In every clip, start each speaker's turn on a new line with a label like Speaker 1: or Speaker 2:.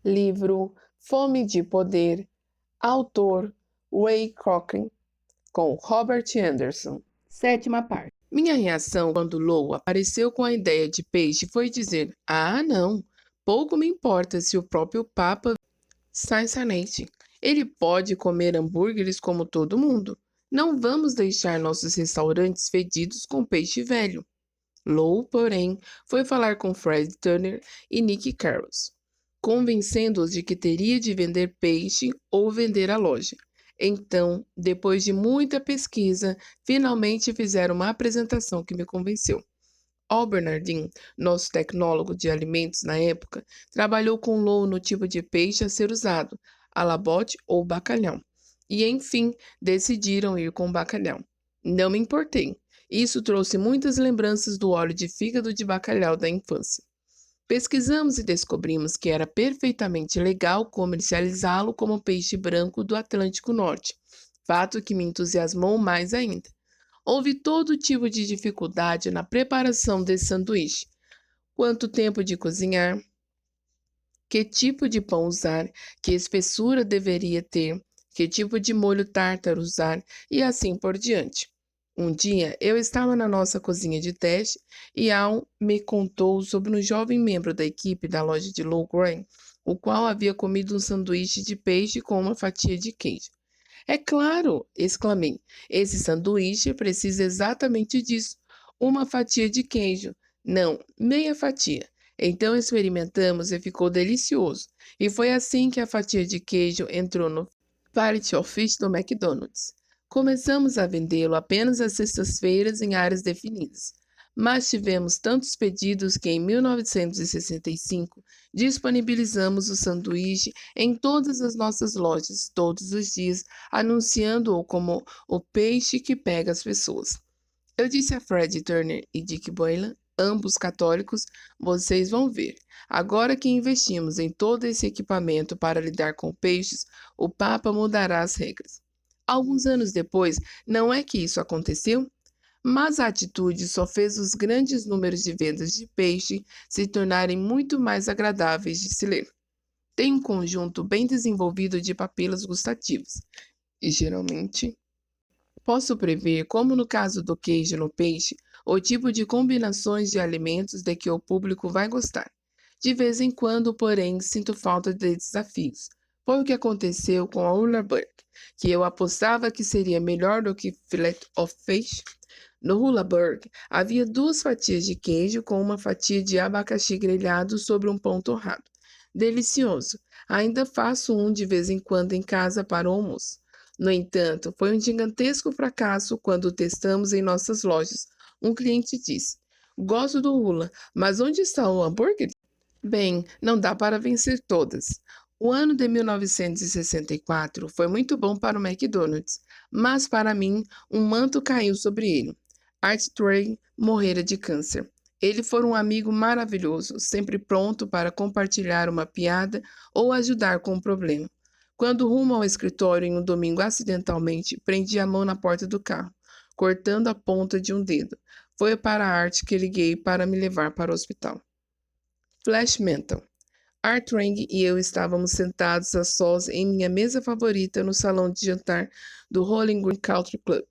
Speaker 1: Livro Fome de Poder, autor Ray Cochrane, com Robert Anderson.
Speaker 2: Sétima parte.
Speaker 1: Minha reação quando Lowell apareceu com a ideia de peixe foi dizer: Ah, não, pouco me importa se o próprio Papa sai sanente. Ele pode comer hambúrgueres como todo mundo. Não vamos deixar nossos restaurantes fedidos com peixe velho. Lowell, porém, foi falar com Fred Turner e Nick Carros, convencendo-os de que teria de vender peixe ou vender a loja. Então, depois de muita pesquisa, finalmente fizeram uma apresentação que me convenceu. Al Bernardin, nosso tecnólogo de alimentos na época, trabalhou com Lowell no tipo de peixe a ser usado, alabote ou bacalhau. E, enfim, decidiram ir com bacalhau. Não me importei. Isso trouxe muitas lembranças do óleo de fígado de bacalhau da infância. Pesquisamos e descobrimos que era perfeitamente legal comercializá-lo como peixe branco do Atlântico Norte, fato que me entusiasmou mais ainda. Houve todo tipo de dificuldade na preparação desse sanduíche. Quanto tempo de cozinhar, que tipo de pão usar, que espessura deveria ter, que tipo de molho tártaro usar e assim por diante. Um dia eu estava na nossa cozinha de teste e Al me contou sobre um jovem membro da equipe da loja de Low Grain, o qual havia comido um sanduíche de peixe com uma fatia de queijo. É claro, exclamei. Esse sanduíche precisa exatamente disso. Uma fatia de queijo. Não, meia fatia. Então experimentamos e ficou delicioso. E foi assim que a fatia de queijo entrou no Variety of Fish do McDonald's. Começamos a vendê-lo apenas às sextas-feiras em áreas definidas. Mas tivemos tantos pedidos que em 1965 disponibilizamos o sanduíche em todas as nossas lojas, todos os dias, anunciando-o como o peixe que pega as pessoas. Eu disse a Fred Turner e Dick Boylan, ambos católicos, vocês vão ver. Agora que investimos em todo esse equipamento para lidar com peixes, o Papa mudará as regras. Alguns anos depois, não é que isso aconteceu? Mas a atitude só fez os grandes números de vendas de peixe se tornarem muito mais agradáveis de se ler. Tem um conjunto bem desenvolvido de papilas gustativas, e geralmente posso prever, como no caso do queijo no peixe, o tipo de combinações de alimentos de que o público vai gostar. De vez em quando, porém, sinto falta de desafios. Foi o que aconteceu com a Ullaburg, que eu apostava que seria melhor do que fillet of fish. No Ullaburg, havia 2 fatias de queijo com uma fatia de abacaxi grelhado sobre um pão torrado. Delicioso! Ainda faço um de vez em quando em casa para o almoço. No entanto, foi um gigantesco fracasso quando o testamos em nossas lojas. Um cliente disse: Gosto do Hula, mas onde está o hambúrguer? Bem, não dá para vencer todas. O ano de 1964 foi muito bom para o McDonald's, mas para mim, um manto caiu sobre ele. Art Tray morrera de câncer. Ele foi um amigo maravilhoso, sempre pronto para compartilhar uma piada ou ajudar com um problema. Quando rumo ao escritório em um domingo acidentalmente, prendi a mão na porta do carro, cortando a ponta de um dedo. Foi para a Art que liguei para me levar para o hospital. Flash Mental. Art Rang e eu estávamos sentados a sós em minha mesa favorita no salão de jantar do Rolling Green Country Club.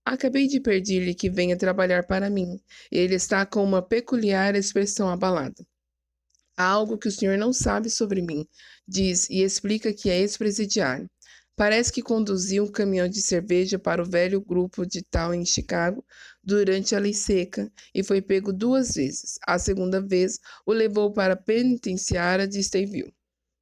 Speaker 1: Acabei de pedir-lhe que venha trabalhar para mim. Ele está com uma peculiar expressão abalada. Há algo que o senhor não sabe sobre mim, diz e explica que é ex-presidiário. Parece que conduziu um caminhão de cerveja para o velho grupo de tal em Chicago durante a lei seca e foi pego 2 vezes. A segunda vez o levou para a penitenciária de Stateville.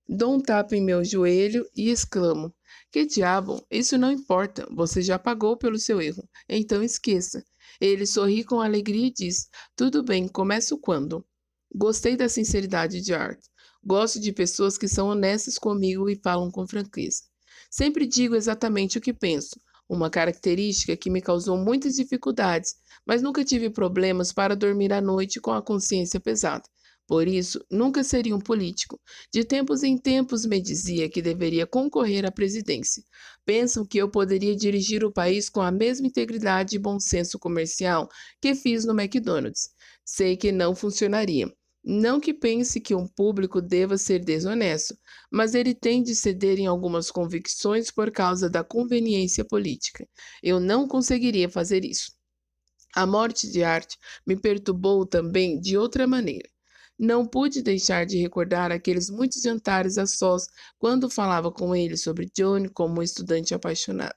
Speaker 1: Dou um tapa em meu joelho e exclamo: Que diabo, isso não importa, você já pagou pelo seu erro, então esqueça. Ele sorri com alegria e diz: Tudo bem, começo quando? Gostei da sinceridade de Art. Gosto de pessoas que são honestas comigo e falam com franqueza. Sempre digo exatamente o que penso, uma característica que me causou muitas dificuldades, mas nunca tive problemas para dormir à noite com a consciência pesada. Por isso, nunca seria um político. De tempos em tempos me dizia que deveria concorrer à presidência. Pensam que eu poderia dirigir o país com a mesma integridade e bom senso comercial que fiz no McDonald's. Sei que não funcionaria. Não que pense que um público deva ser desonesto, mas ele tende a ceder em algumas convicções por causa da conveniência política. Eu não conseguiria fazer isso. A morte de Art me perturbou também de outra maneira. Não pude deixar de recordar aqueles muitos jantares a sós quando falava com ele sobre Johnny como um estudante apaixonado.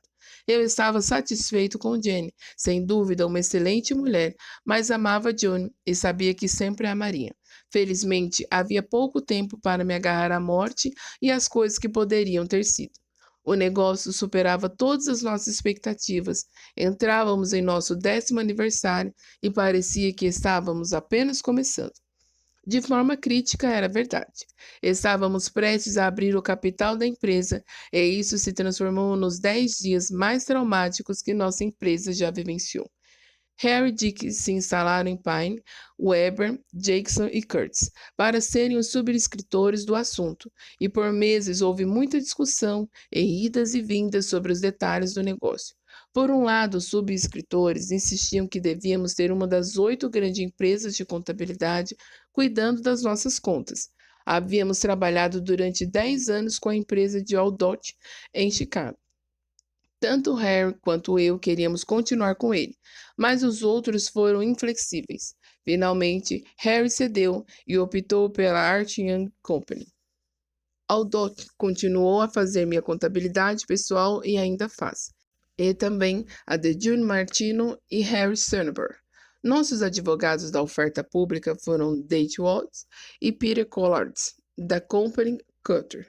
Speaker 1: Eu estava satisfeito com Jenny, sem dúvida uma excelente mulher, mas amava Johnny e sabia que sempre a amaria. Felizmente, havia pouco tempo para me agarrar à morte e às coisas que poderiam ter sido. O negócio superava todas as nossas expectativas. Entrávamos em nosso 10º aniversário e parecia que estávamos apenas começando. De forma crítica, era verdade. Estávamos prestes a abrir o capital da empresa e isso se transformou nos 10 dias mais traumáticos que nossa empresa já vivenciou. Harry e Dick se instalaram em Pine, Weber, Jackson e Curtis para serem os subscritores do assunto, e por meses houve muita discussão e idas e vindas sobre os detalhes do negócio. Por um lado, os subscritores insistiam que devíamos ter uma das 8 grandes empresas de contabilidade cuidando das nossas contas. Havíamos trabalhado durante 10 anos com a empresa de Aldott em Chicago. Tanto Harry quanto eu queríamos continuar com ele, mas os outros foram inflexíveis. Finalmente, Harry cedeu e optou pela Art Young Company. Aldott continuou a fazer minha contabilidade pessoal e ainda faz, e também a de June Martino e Harry Sonnenberg. Nossos advogados da oferta pública foram Dave Watts e Peter Collards, da Company Cutter,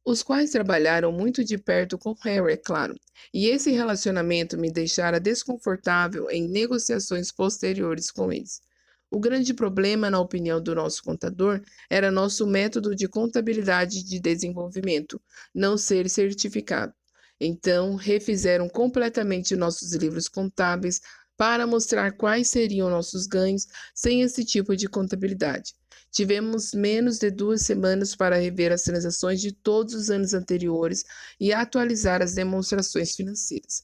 Speaker 1: os quais trabalharam muito de perto com Harry, é claro, e esse relacionamento me deixara desconfortável em negociações posteriores com eles. O grande problema, na opinião do nosso contador, era nosso método de contabilidade de desenvolvimento não ser certificado. Então, refizeram completamente nossos livros contábeis para mostrar quais seriam nossos ganhos sem esse tipo de contabilidade. Tivemos menos de 2 semanas para rever as transações de todos os anos anteriores e atualizar as demonstrações financeiras.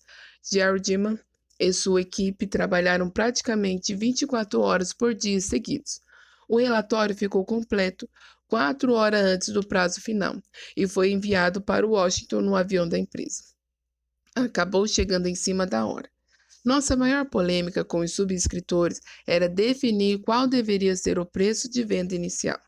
Speaker 1: Jerry Diman e sua equipe trabalharam praticamente 24 horas por dia seguidos. O relatório ficou completo 4 horas antes do prazo final e foi enviado para Washington no avião da empresa. Acabou chegando em cima da hora. Nossa maior polêmica com os subscritores era definir qual deveria ser o preço de venda inicial.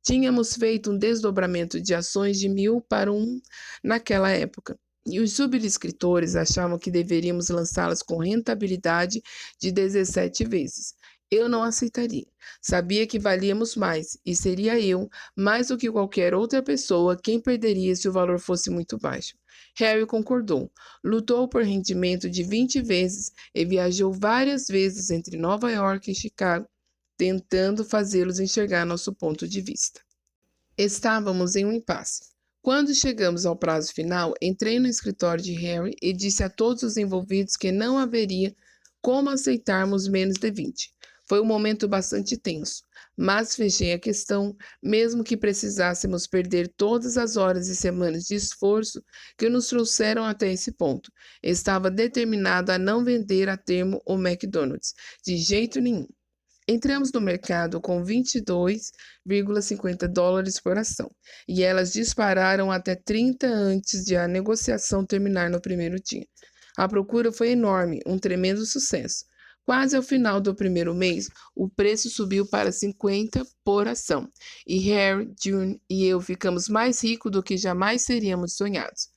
Speaker 1: Tínhamos feito um desdobramento de ações de 1.000 para 1 naquela época, e os subscritores achavam que deveríamos lançá-las com rentabilidade de 17 vezes. Eu não aceitaria. Sabia que valíamos mais, e seria eu, mais do que qualquer outra pessoa, quem perderia se o valor fosse muito baixo. Harry concordou, lutou por rendimento de 20 vezes e viajou várias vezes entre Nova York e Chicago, tentando fazê-los enxergar nosso ponto de vista. Estávamos em um impasse. Quando chegamos ao prazo final, entrei no escritório de Harry e disse a todos os envolvidos que não haveria como aceitarmos menos de 20. Foi um momento bastante tenso, mas fechei a questão, mesmo que precisássemos perder todas as horas e semanas de esforço que nos trouxeram até esse ponto. Estava determinado a não vender a termo o McDonald's, de jeito nenhum. Entramos no mercado com 22,50 dólares por ação, e elas dispararam até 30 antes de a negociação terminar no primeiro dia. A procura foi enorme, um tremendo sucesso. Quase ao final do primeiro mês, o preço subiu para 50 por ação, e Harry, June e eu ficamos mais ricos do que jamais seríamos sonhados.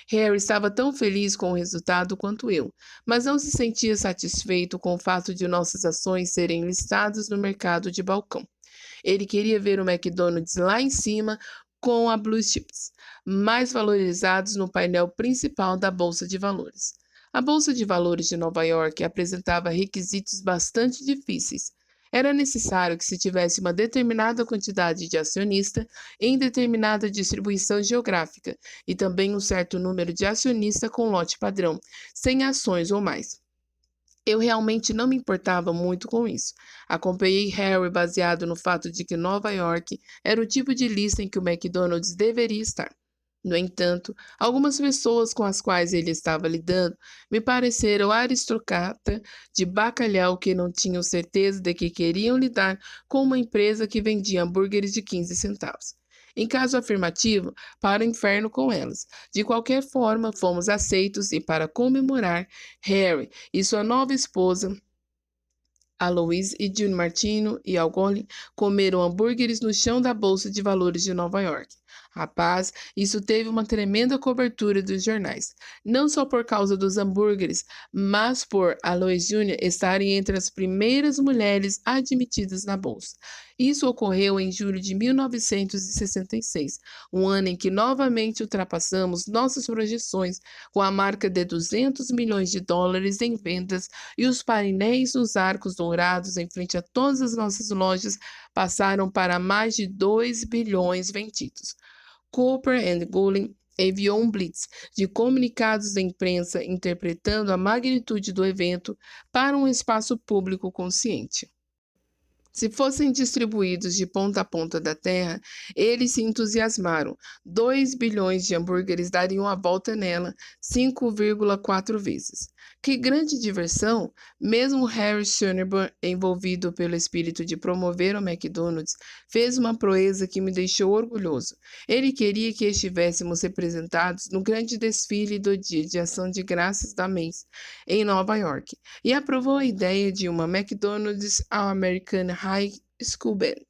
Speaker 1: Harry estava tão feliz com o resultado quanto eu, mas não se sentia satisfeito com o fato de nossas ações serem listadas no mercado de balcão. Ele queria ver o McDonald's lá em cima com a Blue Chips, mais valorizados no painel principal da Bolsa de Valores. A Bolsa de Valores de Nova York apresentava requisitos bastante difíceis. Era necessário que se tivesse uma determinada quantidade de acionistas em determinada distribuição geográfica e também um certo número de acionistas com lote padrão, 100 ações ou mais. Eu realmente não me importava muito com isso. Acompanhei Harry baseado no fato de que Nova York era o tipo de lista em que o McDonald's deveria estar. No entanto, algumas pessoas com as quais ele estava lidando me pareceram aristocrata de bacalhau que não tinham certeza de que queriam lidar com uma empresa que vendia hambúrgueres de 15 centavos. Em caso afirmativo, para o inferno com elas. De qualquer forma, fomos aceitos e, para comemorar, Harry e sua nova esposa Alois e June Martino e Algolin comeram hambúrgueres no chão da Bolsa de Valores de Nova York. Rapaz, isso teve uma tremenda cobertura dos jornais. Não só por causa dos hambúrgueres, mas por Alois Jr. estarem entre as primeiras mulheres admitidas na Bolsa. Isso ocorreu em julho de 1966, um ano em que novamente ultrapassamos nossas projeções com a marca de 200 milhões de dólares em vendas e os painéis nos arcos dourados em frente a todas as nossas lojas passaram para mais de 2 bilhões vendidos. Cooper and Gullin enviou um blitz de comunicados da imprensa interpretando a magnitude do evento para um espaço público consciente. Se fossem distribuídos de ponta a ponta da terra, eles se entusiasmaram. 2 bilhões de hambúrgueres dariam a volta nela 5,4 vezes. Que grande diversão! Mesmo Harry Schoenberg, envolvido pelo espírito de promover o McDonald's, fez uma proeza que me deixou orgulhoso. Ele queria que estivéssemos representados no grande desfile do Dia de Ação de Graças da mês, em Nova York, e aprovou a ideia de uma McDonald's All-American High School Band,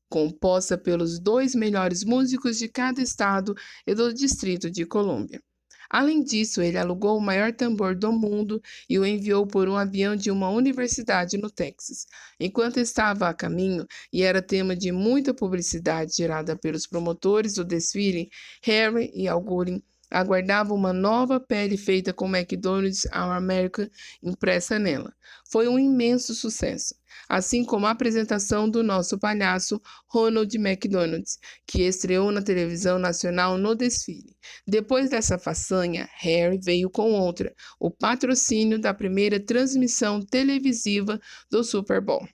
Speaker 1: composta pelos 2 melhores músicos de cada estado e do Distrito de Colômbia. Além disso, ele alugou o maior tambor do mundo e o enviou por um avião de uma universidade no Texas. Enquanto estava a caminho e era tema de muita publicidade gerada pelos promotores do desfile, Harry e Al Gooding aguardavam uma nova pele feita com McDonald's All American impressa nela. Foi um imenso sucesso, assim como a apresentação do nosso palhaço Ronald McDonald, que estreou na televisão nacional no desfile. Depois dessa façanha, Harry veio com outra, o patrocínio da primeira transmissão televisiva do Super Bowl.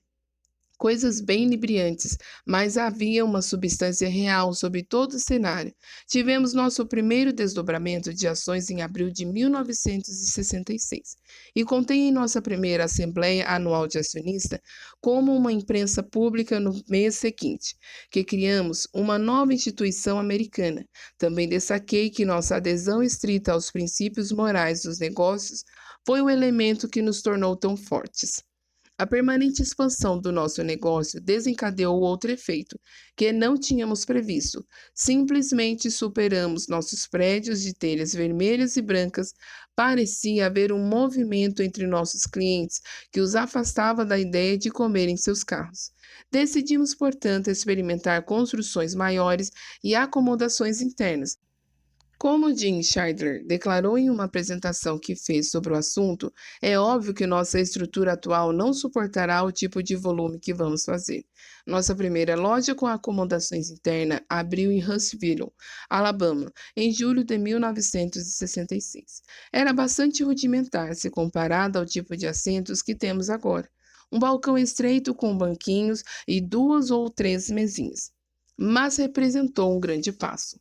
Speaker 1: Coisas bem inebriantes, mas havia uma substância real sobre todo o cenário. Tivemos nosso primeiro desdobramento de ações em abril de 1966 e contei em nossa primeira Assembleia Anual de Acionista como uma imprensa pública no mês seguinte, que criamos uma nova instituição americana. Também destaquei que nossa adesão estrita aos princípios morais dos negócios foi o elemento que nos tornou tão fortes. A permanente expansão do nosso negócio desencadeou outro efeito, que não tínhamos previsto. Simplesmente superamos nossos prédios de telhas vermelhas e brancas. Parecia haver um movimento entre nossos clientes que os afastava da ideia de comer em seus carros. Decidimos, portanto, experimentar construções maiores e acomodações internas. Como Jim Scheidler declarou em uma apresentação que fez sobre o assunto, é óbvio que nossa estrutura atual não suportará o tipo de volume que vamos fazer. Nossa primeira loja com acomodações internas abriu em Huntsville, Alabama, em julho de 1966. Era bastante rudimentar se comparada ao tipo de assentos que temos agora. Um balcão estreito com banquinhos e 2 ou 3 mesinhas. Mas representou um grande passo.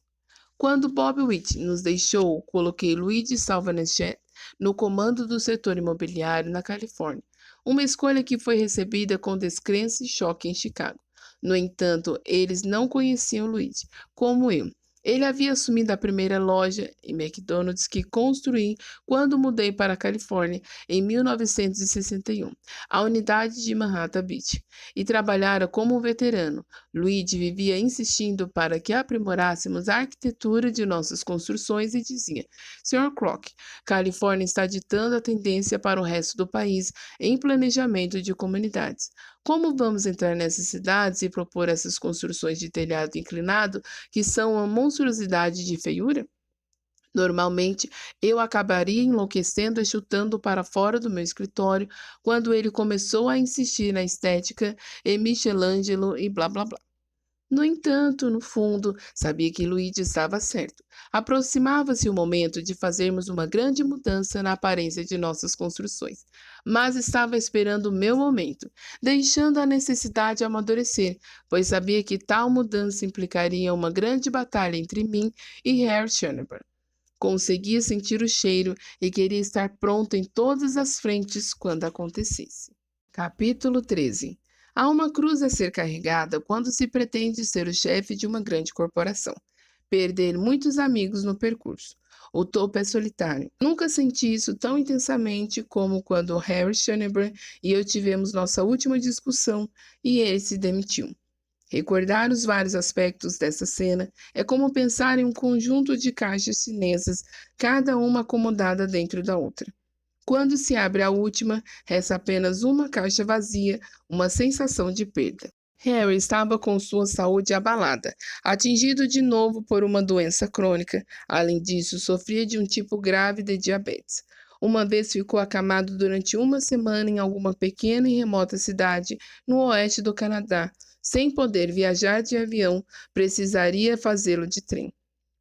Speaker 1: Quando Bob Witt nos deixou, coloquei Luigi Salvanechet no comando do setor imobiliário na Califórnia, uma escolha que foi recebida com descrença e choque em Chicago. No entanto, eles não conheciam Luigi, como eu. Ele havia assumido a primeira loja em McDonald's que construí quando mudei para a Califórnia em 1961, a unidade de Manhattan Beach, e trabalhara como um veterano. Luigi vivia insistindo para que aprimorássemos a arquitetura de nossas construções e dizia: Sr. Kroc, Califórnia está ditando a tendência para o resto do país em planejamento de comunidades. Como vamos entrar nessas cidades e propor essas construções de telhado inclinado que são uma monstruosidade de feiura? Normalmente, eu acabaria enlouquecendo e chutando para fora do meu escritório quando ele começou a insistir na estética e Michelangelo e blá blá blá. No entanto, no fundo, sabia que Luigi estava certo. Aproximava-se o momento de fazermos uma grande mudança na aparência de nossas construções. mas estava esperando o meu momento, deixando a necessidade amadurecer, pois sabia que tal mudança implicaria uma grande batalha entre mim e Harry Shanahan. Conseguia sentir o cheiro e queria estar pronto em todas as frentes quando acontecesse. Capítulo 13. Há uma cruz a ser carregada quando se pretende ser o chefe de uma grande corporação. Perder muitos amigos no percurso. O topo é solitário. Nunca senti isso tão intensamente como quando Harry Shanahan e eu tivemos nossa última discussão e ele se demitiu. Recordar os vários aspectos dessa cena é como pensar em um conjunto de caixas chinesas, cada uma acomodada dentro da outra. Quando se abre a última, resta apenas uma caixa vazia, uma sensação de perda. Harry estava com sua saúde abalada, atingido de novo por uma doença crônica. Além disso, sofria de um tipo grave de diabetes. Uma vez ficou acamado durante uma semana em alguma pequena e remota cidade no oeste do Canadá. Sem poder viajar de avião, precisaria fazê-lo de trem.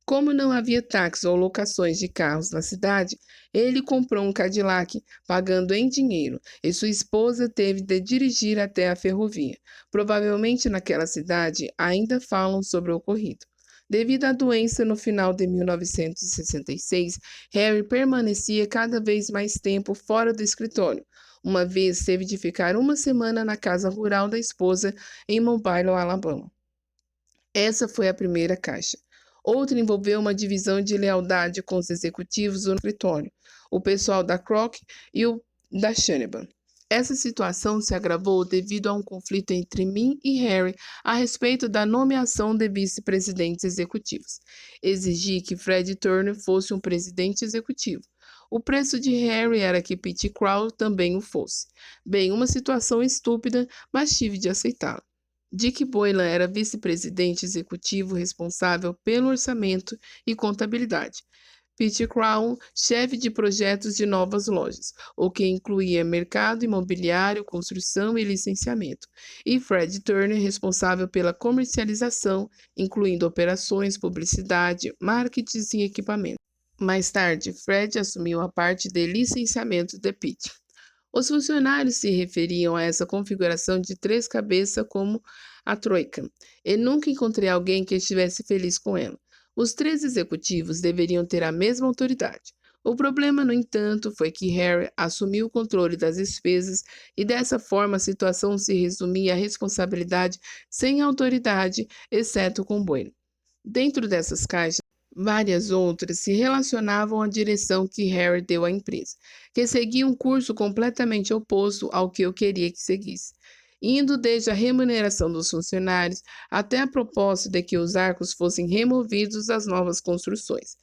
Speaker 1: Como não havia táxis ou locações de carros na cidade, ele comprou um Cadillac, pagando em dinheiro, e sua esposa teve de dirigir até a ferrovia. Provavelmente naquela cidade ainda falam sobre o ocorrido. Devido à doença no final de 1966, Harry permanecia cada vez mais tempo fora do escritório. Uma vez teve de ficar uma semana na casa rural da esposa em Mobile, Alabama. Essa foi a primeira caixa. Outra envolveu uma divisão de lealdade com os executivos do escritório, o pessoal da Kroc e o da Shanahan. Essa situação se agravou devido a um conflito entre mim e Harry a respeito da nomeação de vice-presidentes executivos. Exigi que Fred Turner fosse um presidente executivo. O preço de Harry era que Pete Crow também o fosse. Bem, uma situação estúpida, mas tive de aceitá-la. Dick Boylan era vice-presidente executivo responsável pelo orçamento e contabilidade. Pete Crow, chefe de projetos de novas lojas, o que incluía mercado imobiliário, construção e licenciamento. E Fred Turner, responsável pela comercialização, incluindo operações, publicidade, marketing e equipamento. Mais tarde, Fred assumiu a parte de licenciamento de Pete. Os funcionários se referiam a essa configuração de três cabeças como a Troika, e nunca encontrei alguém que estivesse feliz com ela. Os três executivos deveriam ter a mesma autoridade. O problema, no entanto, foi que Harry assumiu o controle das despesas e dessa forma a situação se resumia à responsabilidade sem autoridade, exceto com Bueno. Dentro dessas caixas, várias outras se relacionavam à direção que Harry deu à empresa, que seguia um curso completamente oposto ao que eu queria que seguisse, indo desde a remuneração dos funcionários até a proposta de que os arcos fossem removidos das novas construções.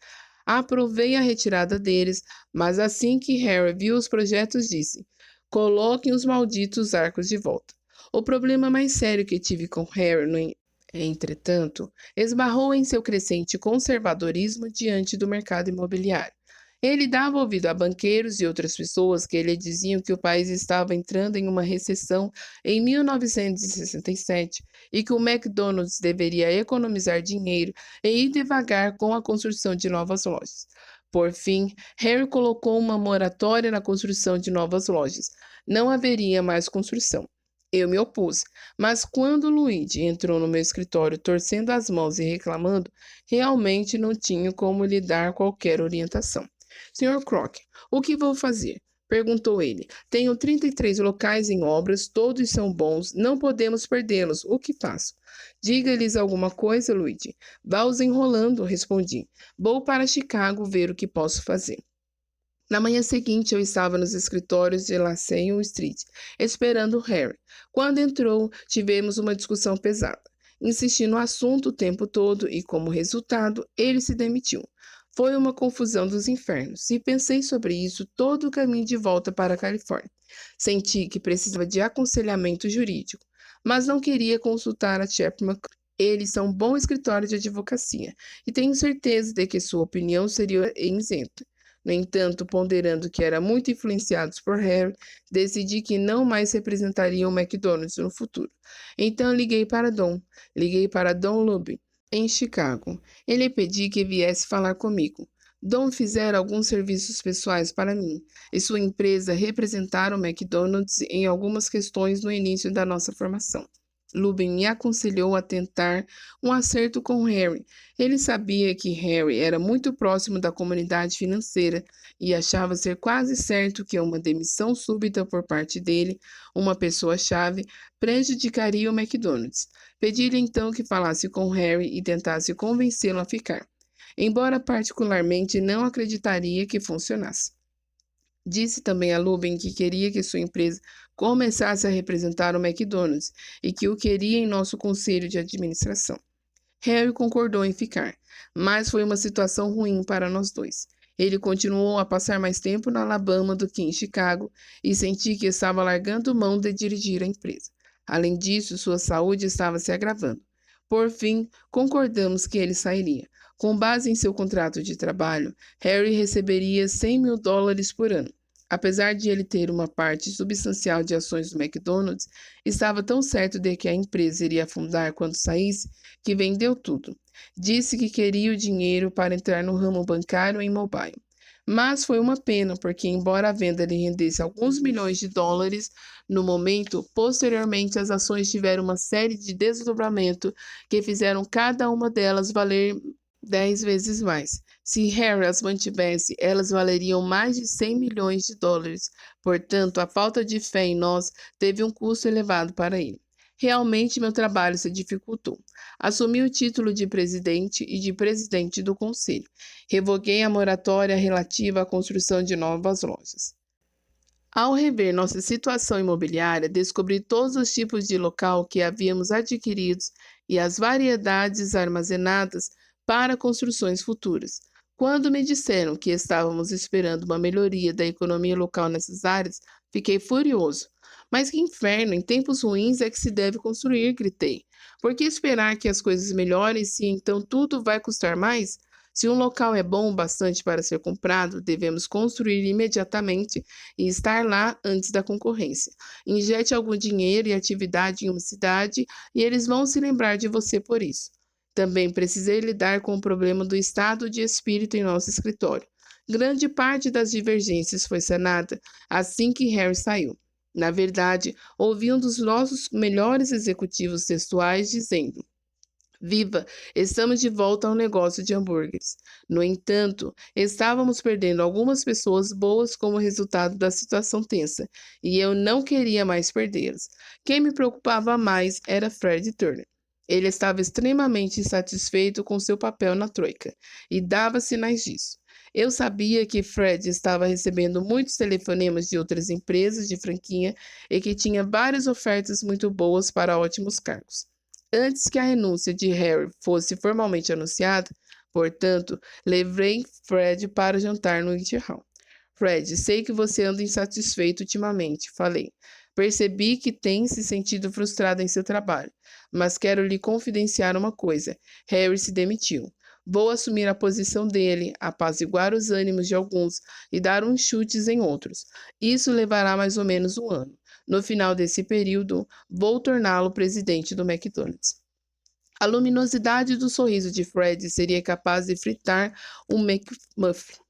Speaker 1: Aprovei a retirada deles, mas assim que Harry viu os projetos, disse: coloquem os malditos arcos de volta. O problema mais sério que tive com Harry, entretanto, esbarrou em seu crescente conservadorismo diante do mercado imobiliário. Ele dava ouvido a banqueiros e outras pessoas que lhe diziam que o país estava entrando em uma recessão em 1967 e que o McDonald's deveria economizar dinheiro e ir devagar com a construção de novas lojas. Por fim, Harry colocou uma moratória na construção de novas lojas. Não haveria mais construção. Eu me opus, mas quando Luigi entrou no meu escritório torcendo as mãos e reclamando, realmente não tinha como lhe dar qualquer orientação. Sr. Kroc, o que vou fazer? Perguntou ele. Tenho 33 locais em obras, todos são bons, não podemos perdê-los. O que faço? Diga-lhes alguma coisa, Luigi. Vá-os enrolando, respondi. Vou para Chicago ver o que posso fazer. Na manhã seguinte, eu estava nos escritórios de LaSalle Street, esperando Harry. Quando entrou, tivemos uma discussão pesada. Insisti no assunto o tempo todo e, como resultado, ele se demitiu. Foi uma confusão dos infernos e pensei sobre isso todo o caminho de volta para a Califórnia. Senti que precisava de aconselhamento jurídico, mas não queria consultar a Chapman. Eles são um bom escritório de advocacia e tenho certeza de que sua opinião seria isenta. No entanto, ponderando que eram muito influenciados por Harry, decidi que não mais representariam o McDonald's no futuro. Então liguei para Don Luby, em Chicago. Ele pediu que viesse falar comigo. Dom fizera alguns serviços pessoais para mim, e sua empresa representara o McDonald's em algumas questões no início da nossa formação. Lubin me aconselhou a tentar um acerto com Harry. Ele sabia que Harry era muito próximo da comunidade financeira e achava ser quase certo que uma demissão súbita por parte dele, uma pessoa-chave, prejudicaria o McDonald's. Pedi-lhe então que falasse com Harry e tentasse convencê-lo a ficar, embora particularmente não acreditaria que funcionasse. Disse também a Lubin que queria que sua empresa começasse a representar o McDonald's e que o queria em nosso conselho de administração. Harry concordou em ficar, mas foi uma situação ruim para nós dois. Ele continuou a passar mais tempo na Alabama do que em Chicago e senti que estava largando mão de dirigir a empresa. Além disso, sua saúde estava se agravando. Por fim, concordamos que ele sairia. Com base em seu contrato de trabalho, Harry receberia $100.000 por ano. Apesar de ele ter uma parte substancial de ações do McDonald's, estava tão certo de que a empresa iria afundar quando saísse que vendeu tudo. Disse que queria o dinheiro para entrar no ramo bancário em mobile. Mas foi uma pena, porque embora a venda lhe rendesse alguns milhões de dólares no momento, posteriormente as ações tiveram uma série de desdobramentos que fizeram cada uma delas valer 10 vezes mais. Se Harry as mantivesse, elas valeriam mais de 100 milhões de dólares. Portanto, a falta de fé em nós teve um custo elevado para ele. Realmente, meu trabalho se dificultou. Assumi o título de presidente e de presidente do conselho. Revoguei a moratória relativa à construção de novas lojas. Ao rever nossa situação imobiliária, descobri todos os tipos de local que havíamos adquiridos e as variedades armazenadas para construções futuras. Quando me disseram que estávamos esperando uma melhoria da economia local nessas áreas, fiquei furioso. Mas que inferno, em tempos ruins é que se deve construir, gritei. Por que esperar que as coisas melhorem se então tudo vai custar mais? Se um local é bom o bastante para ser comprado, devemos construir imediatamente e estar lá antes da concorrência. Injete algum dinheiro e atividade em uma cidade e eles vão se lembrar de você por isso. Também precisei lidar com o problema do estado de espírito em nosso escritório. Grande parte das divergências foi sanada assim que Harry saiu. Na verdade, ouvi um dos nossos melhores executivos textuais dizendo: Viva, estamos de volta ao negócio de hambúrgueres. No entanto, estávamos perdendo algumas pessoas boas como resultado da situação tensa, e eu não queria mais perdê-las. Quem me preocupava mais era Fred Turner. Ele estava extremamente insatisfeito com seu papel na Troika, e dava sinais disso. Eu sabia que Fred estava recebendo muitos telefonemas de outras empresas de franquia e que tinha várias ofertas muito boas para ótimos cargos. Antes que a renúncia de Harry fosse formalmente anunciada, portanto, levei Fred para jantar no White Hall. Fred, sei que você anda insatisfeito ultimamente, falei. Percebi que tem se sentido frustrado em seu trabalho, mas quero lhe confidenciar uma coisa. Harry se demitiu. Vou assumir a posição dele, apaziguar os ânimos de alguns e dar uns chutes em outros. Isso levará mais ou menos um ano. No final desse período, vou torná-lo presidente do McDonald's. A luminosidade do sorriso de Fred seria capaz de fritar um McMuffin.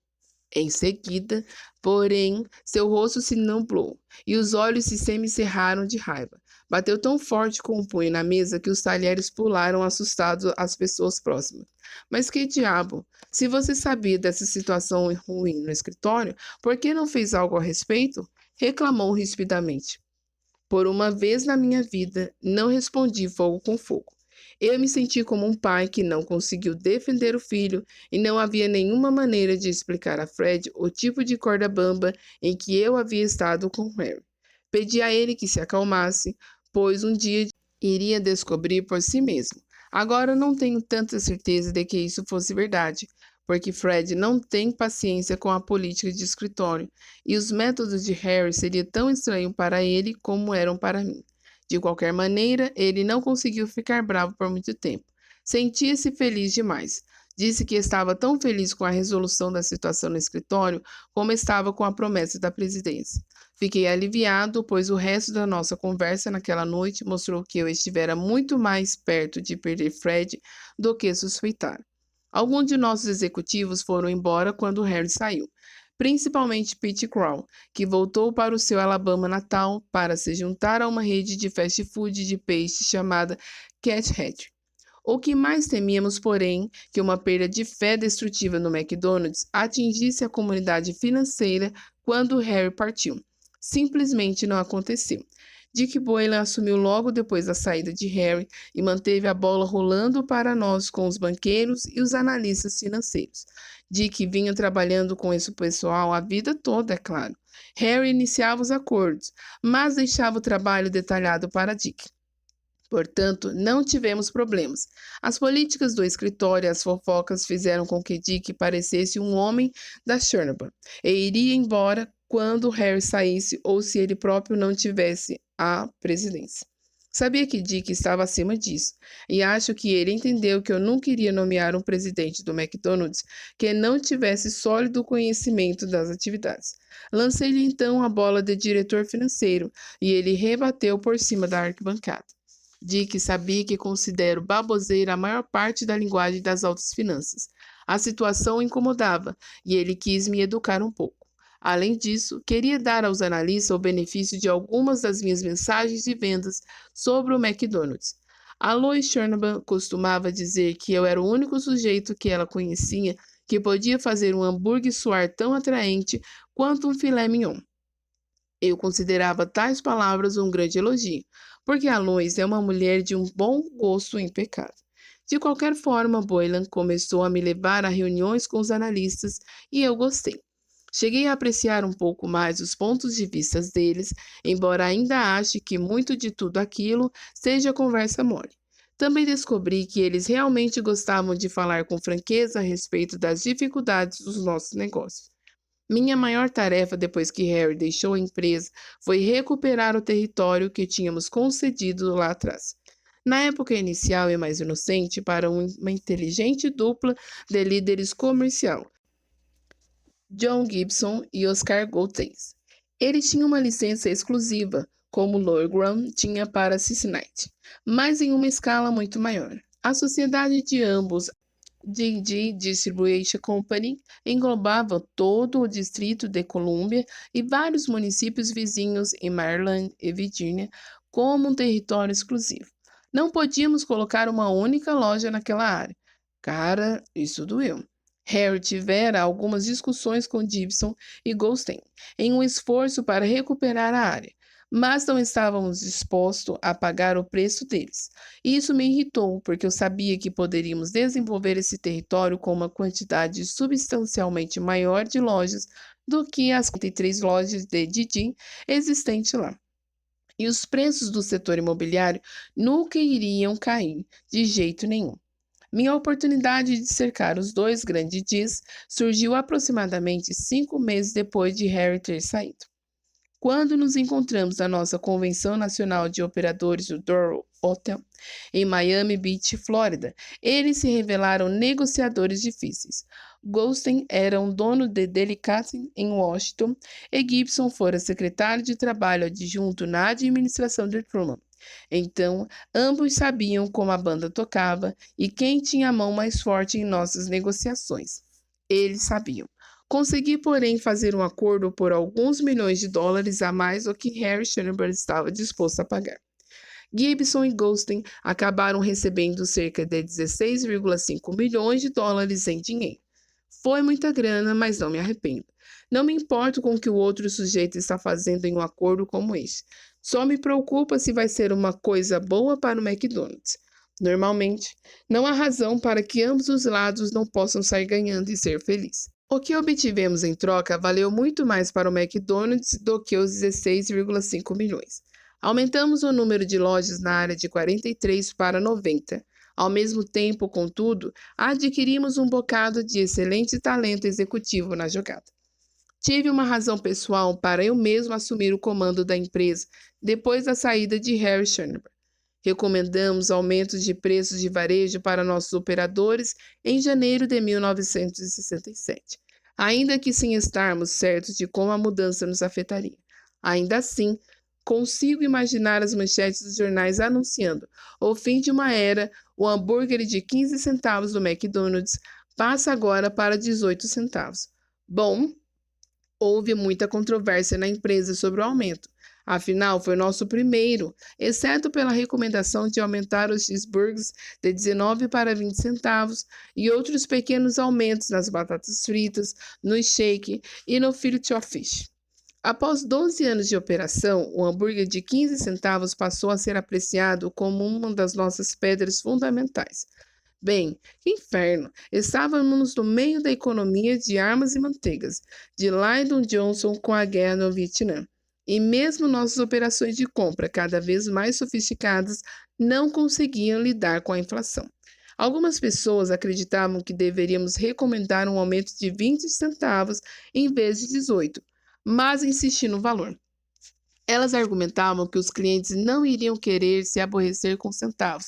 Speaker 1: Em seguida, porém, seu rosto se nublou e os olhos se semicerraram de raiva. Bateu tão forte com o punho na mesa que os talheres pularam assustados às pessoas próximas. Mas que diabo! Se você sabia dessa situação ruim no escritório, por que não fez algo a respeito? Reclamou rispidamente. Por uma vez na minha vida, não respondi fogo com fogo. Eu me senti como um pai que não conseguiu defender o filho e não havia nenhuma maneira de explicar a Fred o tipo de corda bamba em que eu havia estado com Harry. Pedi a ele que se acalmasse, pois um dia iria descobrir por si mesmo. Agora não tenho tanta certeza de que isso fosse verdade, porque Fred não tem paciência com a política de escritório e os métodos de Harry seriam tão estranhos para ele como eram para mim. De qualquer maneira, ele não conseguiu ficar bravo por muito tempo. Sentia-se feliz demais. Disse que estava tão feliz com a resolução da situação no escritório como estava com a promessa da presidência. Fiquei aliviado, pois o resto da nossa conversa naquela noite mostrou que eu estivera muito mais perto de perder Fred do que suspeitara. Alguns de nossos executivos foram embora quando Harry saiu, principalmente Pete Crow, que voltou para o seu Alabama natal para se juntar a uma rede de fast food de peixe chamada Cat Head. O que mais temíamos, porém, que uma perda de fé destrutiva no McDonald's atingisse a comunidade financeira quando Harry partiu. Simplesmente não aconteceu. Dick Boylan assumiu logo depois da saída de Harry e manteve a bola rolando para nós com os banqueiros e os analistas financeiros. Dick vinha trabalhando com esse pessoal a vida toda, é claro. Harry iniciava os acordos, mas deixava o trabalho detalhado para Dick. Portanto, não tivemos problemas. As políticas do escritório e as fofocas fizeram com que Dick parecesse um homem da Chernobyl e iria embora quando Harry saísse ou se ele próprio não tivesse a presidência. Sabia que Dick estava acima disso, e acho que ele entendeu que eu não queria nomear um presidente do McDonald's que não tivesse sólido conhecimento das atividades. Lancei-lhe então a bola de diretor financeiro, e ele rebateu por cima da arquibancada. Dick sabia que considero baboseira a maior parte da linguagem das altas finanças. A situação o incomodava e ele quis me educar um pouco. Além disso, queria dar aos analistas o benefício de algumas das minhas mensagens de vendas sobre o McDonald's. A Lois Chernobyl costumava dizer que eu era o único sujeito que ela conhecia que podia fazer um hambúrguer soar tão atraente quanto um filé mignon. Eu considerava tais palavras um grande elogio, porque a Lois é uma mulher de um bom gosto impecável. De qualquer forma, Boylan começou a me levar a reuniões com os analistas e eu gostei. Cheguei a apreciar um pouco mais os pontos de vista deles, embora ainda ache que muito de tudo aquilo seja conversa mole. Também descobri que eles realmente gostavam de falar com franqueza a respeito das dificuldades dos nossos negócios. Minha maior tarefa depois que Harry deixou a empresa foi recuperar o território que tínhamos concedido lá atrás. Na época inicial e mais inocente, para uma inteligente dupla de líderes comercial, John Gibson e Oscar Goltz. Eles tinham uma licença exclusiva, como Lord Graham tinha para Cincinnati, mas em uma escala muito maior. A sociedade de ambos, J.G. Distribution Company, englobava todo o Distrito de Colômbia e vários municípios vizinhos em Maryland e Virgínia como um território exclusivo. Não podíamos colocar uma única loja naquela área. Cara, isso doeu. Harry tivera algumas discussões com Gibson e Goldstein em um esforço para recuperar a área, mas não estávamos dispostos a pagar o preço deles. Isso me irritou, porque eu sabia que poderíamos desenvolver esse território com uma quantidade substancialmente maior de lojas do que as 43 lojas de Didi existentes lá. E os preços do setor imobiliário nunca iriam cair, de jeito nenhum. Minha oportunidade de cercar os dois grandes Ds surgiu aproximadamente 5 meses depois de Harry ter saído. Quando nos encontramos na nossa Convenção Nacional de Operadores do Doral Hotel, em Miami Beach, Flórida, eles se revelaram negociadores difíceis. Goldstein era um dono de delicatessen em Washington e Gibson fora secretário de Trabalho adjunto na administração de Truman. Então, ambos sabiam como a banda tocava e quem tinha a mão mais forte em nossas negociações. Eles sabiam. Consegui, porém, fazer um acordo por alguns milhões de dólares a mais do que Harry Chernobyl estava disposto a pagar. Gibson e Goldstein acabaram recebendo cerca de 16,5 milhões de dólares em dinheiro. Foi muita grana, mas não me arrependo. Não me importo com o que o outro sujeito está fazendo em um acordo como este. Só me preocupa se vai ser uma coisa boa para o McDonald's. Normalmente, não há razão para que ambos os lados não possam sair ganhando e ser felizes. O que obtivemos em troca valeu muito mais para o McDonald's do que os 16,5 milhões. Aumentamos o número de lojas na área de 43 para 90. Ao mesmo tempo, contudo, adquirimos um bocado de excelente talento executivo na jogada. Tive uma razão pessoal para eu mesmo assumir o comando da empresa depois da saída de Harry Chernobyl. Recomendamos aumentos de preços de varejo para nossos operadores em janeiro de 1967, ainda que sem estarmos certos de como a mudança nos afetaria. Ainda assim, consigo imaginar as manchetes dos jornais anunciando o fim de uma era, o hambúrguer de 15 centavos do McDonald's passa agora para 18 centavos. Bom, houve muita controvérsia na empresa sobre o aumento. Afinal, foi nosso primeiro, exceto pela recomendação de aumentar os cheeseburgers de 19 para 20 centavos e outros pequenos aumentos nas batatas fritas, no shake e no fillet of fish. Após 12 anos de operação, o hambúrguer de 15 centavos passou a ser apreciado como uma das nossas pedras fundamentais. Bem, que inferno! Estávamos no meio da economia de armas e manteigas, de Lyndon Johnson com a guerra no Vietnã. E mesmo nossas operações de compra, cada vez mais sofisticadas, não conseguiam lidar com a inflação. Algumas pessoas acreditavam que deveríamos recomendar um aumento de 20 centavos em vez de 18, mas insisti no valor. Elas argumentavam que os clientes não iriam querer se aborrecer com centavos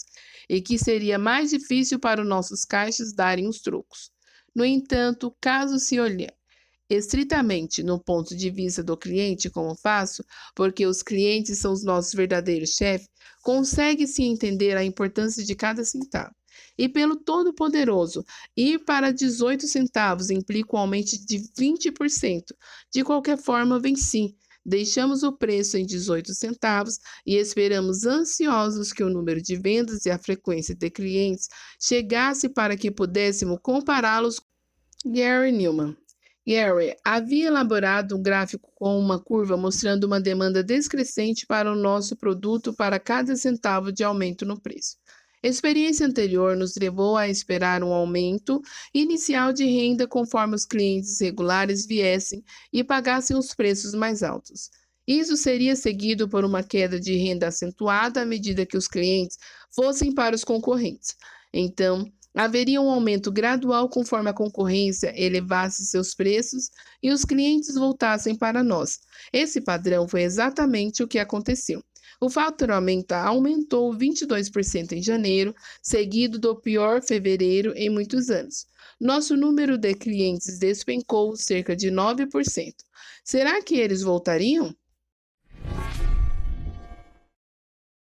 Speaker 1: e que seria mais difícil para os nossos caixas darem os trocos. No entanto, caso se olhe estritamente no ponto de vista do cliente, como faço, porque os clientes são os nossos verdadeiros chefes, consegue-se entender a importância de cada centavo. E pelo Todo-Poderoso, ir para 18 centavos implica um aumento de 20%. De qualquer forma, venci. Deixamos o preço em 18 centavos e esperamos ansiosos que o número de vendas e a frequência de clientes chegasse para que pudéssemos compará-los com Gary Newman. Gary havia elaborado um gráfico com uma curva mostrando uma demanda descrescente para o nosso produto para cada centavo de aumento no preço. A experiência anterior nos levou a esperar um aumento inicial de renda conforme os clientes regulares viessem e pagassem os preços mais altos. Isso seria seguido por uma queda de renda acentuada à medida que os clientes fossem para os concorrentes. Então, haveria um aumento gradual conforme a concorrência elevasse seus preços e os clientes voltassem para nós. Esse padrão foi exatamente o que aconteceu. O faturamento aumentou 22% em janeiro, seguido do pior fevereiro em muitos anos. Nosso número de clientes despencou cerca de 9%. Será que eles voltariam?